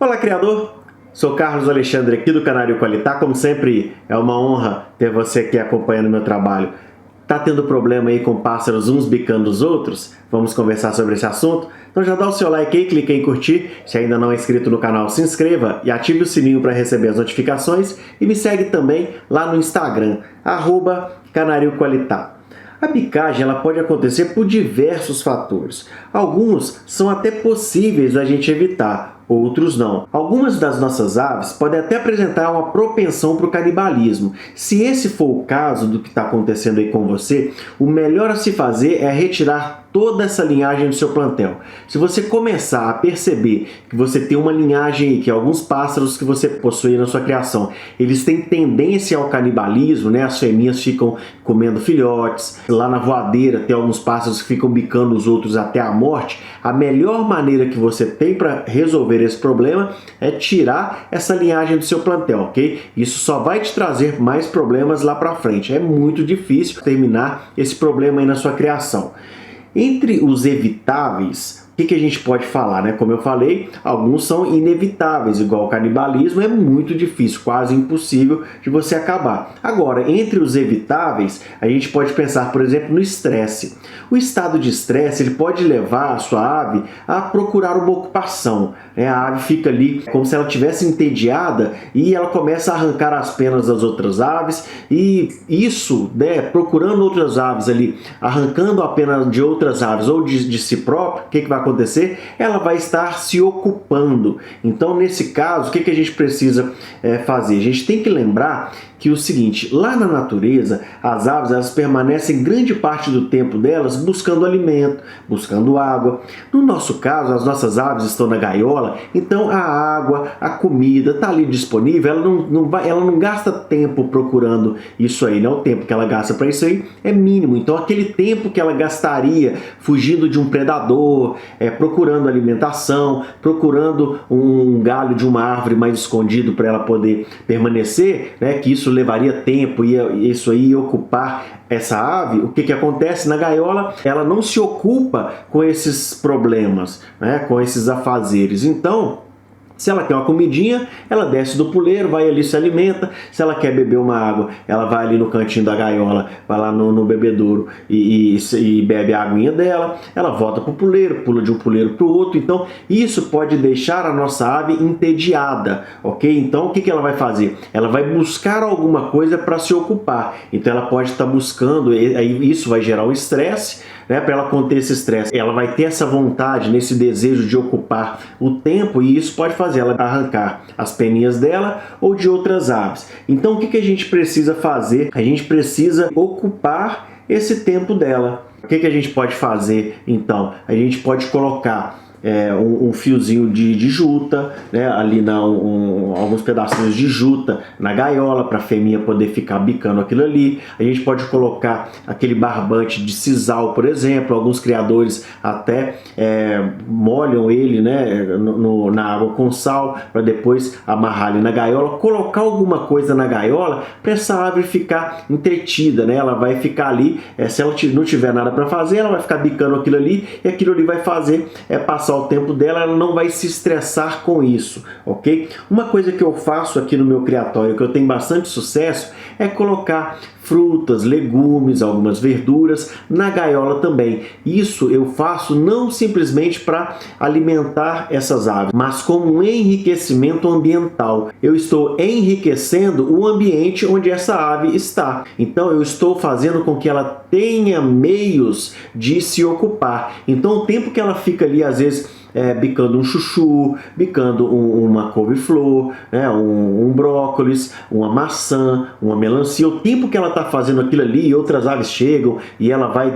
Olá, criador! Sou Carlos Alexandre aqui do Canário Qualitá. Como sempre, é uma honra ter você aqui acompanhando o meu trabalho. Tá tendo problema aí com pássaros uns bicando os outros? Vamos conversar sobre esse assunto? Então já dá o seu like aí, clique em curtir. Se ainda não é inscrito no canal, se inscreva e ative o sininho para receber as notificações. E me segue também lá no Instagram, @Canário Qualitá. A bicagem ela pode acontecer por diversos fatores. Alguns são até possíveis da gente evitar, outros não. Algumas das nossas aves podem até apresentar uma propensão para o canibalismo. Se esse for o caso do que está acontecendo aí com você, o melhor a se fazer é retirar toda essa linhagem do seu plantel. Se você começar a perceber que você tem uma linhagem aí, que alguns pássaros que você possui na sua criação, eles têm tendência ao canibalismo, né? As fêmeas ficam comendo filhotes, lá na voadeira tem alguns pássaros que ficam bicando os outros até a morte. A melhor maneira que você tem para resolver esse problema é tirar essa linhagem do seu plantel, ok? Isso só vai te trazer mais problemas lá para frente. É muito difícil terminar esse problema aí na sua criação. Entre os evitáveis, o que a gente pode falar, né? Como eu falei, alguns são inevitáveis, igual o canibalismo, é muito difícil, quase impossível de você acabar. Agora, entre os evitáveis, a gente pode pensar, por exemplo, no estresse. O estado de estresse ele pode levar a sua ave a procurar uma ocupação. A ave fica ali como se ela estivesse entediada e ela começa a arrancar as penas das outras aves e isso, né, procurando outras aves ali, arrancando a pena de outras aves ou de si própria, o que vai acontecer? Ela vai estar se ocupando. Então, nesse caso, o que a gente precisa fazer? A gente tem que lembrar que o seguinte, lá na natureza, as aves elas permanecem grande parte do tempo delas buscando alimento, buscando água. No nosso caso, as nossas aves estão na gaiola, então a água, a comida está ali disponível, ela não gasta tempo procurando isso aí, né? O tempo que ela gasta para isso aí é mínimo. Então aquele tempo que ela gastaria fugindo de um predador, procurando alimentação, procurando um galho de uma árvore mais escondido para ela poder permanecer, né? Que isso levaria tempo e isso aí ia ocupar essa ave. O que acontece na gaiola? Ela não se ocupa com esses problemas, né? Com esses afazeres. Então, se ela quer uma comidinha, ela desce do puleiro, vai ali, se alimenta. Se ela quer beber uma água, ela vai ali no cantinho da gaiola, vai lá no bebedouro e bebe a aguinha dela. Ela volta para o puleiro, pula de um puleiro para o outro. Então, isso pode deixar a nossa ave entediada, ok? Então, o que ela vai fazer? Ela vai buscar alguma coisa para se ocupar. Então, ela pode estar buscando, aí isso vai gerar um estresse, né? Para ela conter esse estresse, ela vai ter essa vontade, nesse desejo de ocupar o tempo e isso pode fazer ela arrancar as peninhas dela ou de outras aves. Então, o que a gente precisa fazer? A gente precisa ocupar esse tempo dela. O que a gente pode fazer, então? A gente pode colocar um fiozinho de juta, né? Ali alguns pedacinhos de juta na gaiola para a fêmea poder ficar bicando aquilo ali. A gente pode colocar aquele barbante de sisal, por exemplo. Alguns criadores até molham ele, né, na água com sal para depois amarrar ali na gaiola, colocar alguma coisa na gaiola para essa ave ficar entretida, né? Ela vai ficar ali, se ela não tiver nada para fazer, ela vai ficar bicando aquilo ali e aquilo ali vai fazer passar o tempo dela, ela não vai se estressar com isso, ok? Uma coisa que eu faço aqui no meu criatório, que eu tenho bastante sucesso, é colocar frutas, legumes, algumas verduras na gaiola também. Isso eu faço não simplesmente para alimentar essas aves, mas como um enriquecimento ambiental. Eu estou enriquecendo o ambiente onde essa ave está. Então eu estou fazendo com que ela tenha meios de se ocupar. Então o tempo que ela fica ali, às vezes, bicando um chuchu, bicando uma couve-flor, né, um brócolis, uma maçã, uma melancia. O tempo que ela está fazendo aquilo ali e outras aves chegam e ela vai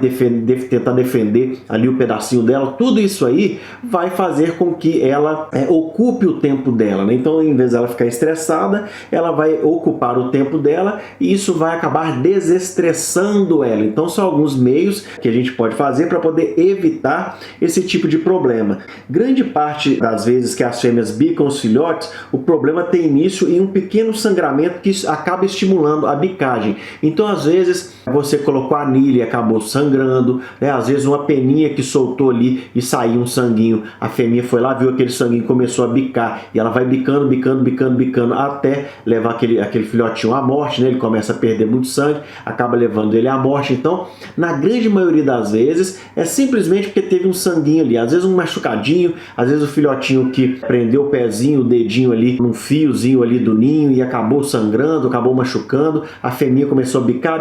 tentar defender ali o pedacinho dela, tudo isso aí vai fazer com que ela ocupe o tempo dela, né? Então, em vez dela ficar estressada, ela vai ocupar o tempo dela e isso vai acabar desestressando ela. Então, são alguns meios que a gente pode fazer para poder evitar esse tipo de problema. grande parte das vezes que as fêmeas bicam os filhotes, o problema tem início em um pequeno sangramento que acaba estimulando a bicagem. Então, às vezes, você colocou anilha e acabou sangrando, né? Às vezes uma peninha que soltou ali e saiu um sanguinho, a fêmea foi lá, viu aquele sanguinho, começou a bicar, e ela vai bicando, até levar aquele filhotinho à morte, né? Ele começa a perder muito sangue, acaba levando ele à morte. Então, na grande maioria das vezes, é simplesmente porque teve um sanguinho ali, às vezes um machucadinho, às vezes o filhotinho que prendeu o pezinho, o dedinho ali, num fiozinho ali do ninho e acabou sangrando, acabou machucando, a fêmea começou a bicar,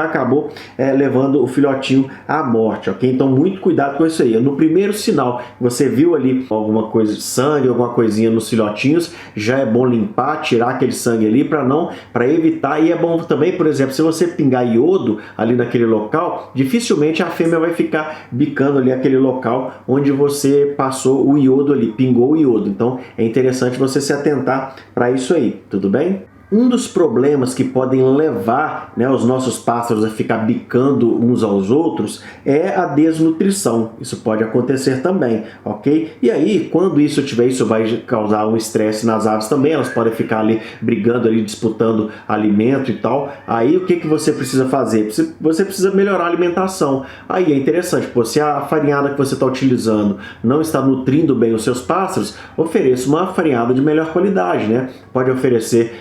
acabou levando o filhotinho à morte, ok? Então, muito cuidado com isso aí. No primeiro sinal, você viu ali alguma coisa de sangue, alguma coisinha nos filhotinhos, já é bom limpar, tirar aquele sangue ali para evitar. E é bom também, por exemplo, se você pingar iodo ali naquele local, dificilmente a fêmea vai ficar bicando ali aquele local onde você passou o iodo ali, pingou o iodo. Então é interessante você se atentar para isso aí, tudo bem? Um dos problemas que podem levar, né, os nossos pássaros a ficar bicando uns aos outros é a desnutrição. Isso pode acontecer também, ok? E aí, quando isso tiver, isso vai causar um estresse nas aves também. Elas podem ficar ali brigando, ali disputando alimento e tal. Aí, o que você precisa fazer? Você precisa melhorar a alimentação. Aí é interessante, pô, se a farinhada que você está utilizando não está nutrindo bem os seus pássaros, ofereça uma farinhada de melhor qualidade, né? Pode oferecer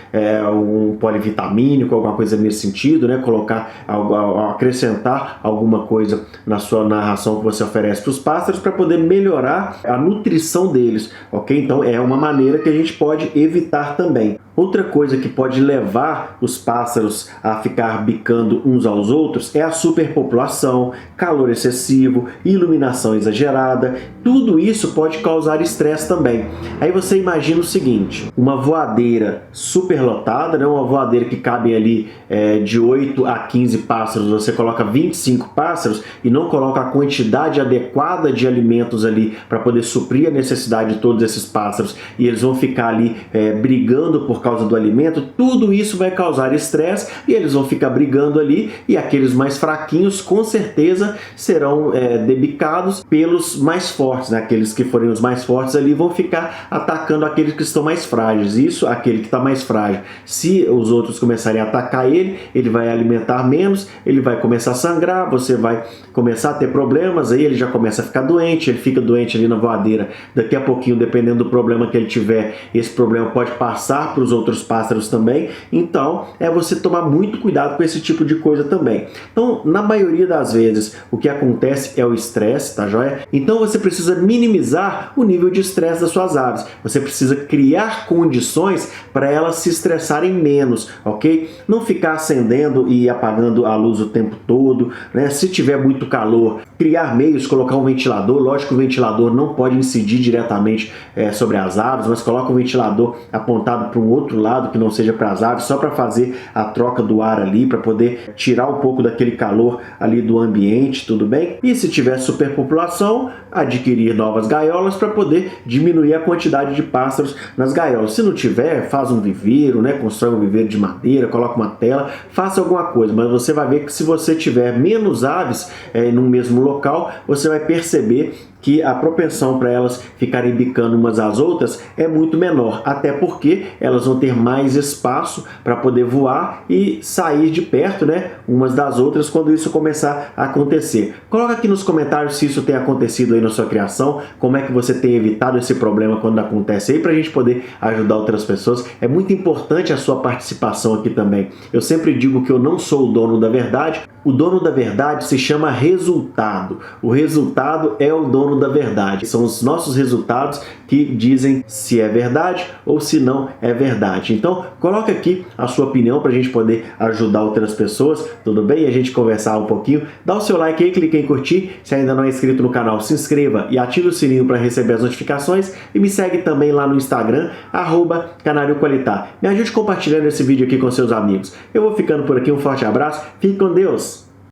um polivitamínico, alguma coisa nesse sentido, né? Acrescentar alguma coisa na ração que você oferece para os pássaros para poder melhorar a nutrição deles, ok? Então é uma maneira que a gente pode evitar também. Outra coisa que pode levar os pássaros a ficar bicando uns aos outros é a superpopulação, calor excessivo, iluminação exagerada. Tudo isso pode causar estresse também. Aí você imagina o seguinte, uma voadeira superlotada, né? Uma voadeira que cabe ali de 8 a 15 pássaros, você coloca 25 pássaros e não coloca a quantidade adequada de alimentos ali para poder suprir a necessidade de todos esses pássaros, e eles vão ficar ali brigando por causa do alimento. Tudo isso vai causar estresse e eles vão ficar brigando ali, e aqueles mais fraquinhos com certeza serão debicados pelos mais fortes, né? Aqueles que forem os mais fortes ali vão ficar atacando aqueles que estão mais frágeis. Isso, aquele que está mais frágil, se os outros começarem a atacar ele vai alimentar menos, ele vai começar a sangrar, você vai começar a ter problemas, aí ele já começa a ficar doente, ele fica doente ali na voadeira, daqui a pouquinho, dependendo do problema que ele tiver, esse problema pode passar para os outros pássaros também. Então é você tomar muito cuidado com esse tipo de coisa também. Então, na maioria das vezes, o que acontece é o estresse, tá joia? Então você precisa minimizar o nível de estresse das suas aves, você precisa criar condições para elas se estressarem menos, ok? Não ficar acendendo e apagando a luz o tempo todo, né? Se tiver muito calor, criar meios, colocar um ventilador. Lógico que o ventilador não pode incidir diretamente sobre as aves, mas coloca o ventilador apontado para um outro lado que não seja para as aves, só para fazer a troca do ar ali, para poder tirar um pouco daquele calor ali do ambiente, tudo bem? E se tiver superpopulação, adquirir novas gaiolas para poder diminuir a quantidade de pássaros nas gaiolas. Se não tiver, faz um viveiro, né? Constrói um viveiro de madeira, coloca uma tela, faça alguma coisa, mas você vai ver que se você tiver menos aves no mesmo local, você vai perceber que a propensão para elas ficarem bicando umas às outras é muito menor, até porque elas vão ter mais espaço para poder voar e sair de perto, né, umas das outras quando isso começar a acontecer. Coloca aqui nos comentários se isso tem acontecido aí na sua criação, como é que você tem evitado esse problema quando acontece aí, para a gente poder ajudar outras pessoas. É muito importante a sua participação aqui também. Eu sempre digo que eu não sou o dono da verdade. O dono da verdade se chama resultado. O resultado é o dono da verdade. São os nossos resultados que dizem se é verdade ou se não é verdade. Então, coloca aqui a sua opinião para a gente poder ajudar outras pessoas, tudo bem? E a gente conversar um pouquinho. Dá o seu like aí, clique em curtir. Se ainda não é inscrito no canal, se inscreva e ative o sininho para receber as notificações. E me segue também lá no Instagram, @CanarioQualitá. Me ajude compartilhando esse vídeo aqui com seus amigos. Eu vou ficando por aqui, um forte abraço, fique com Deus!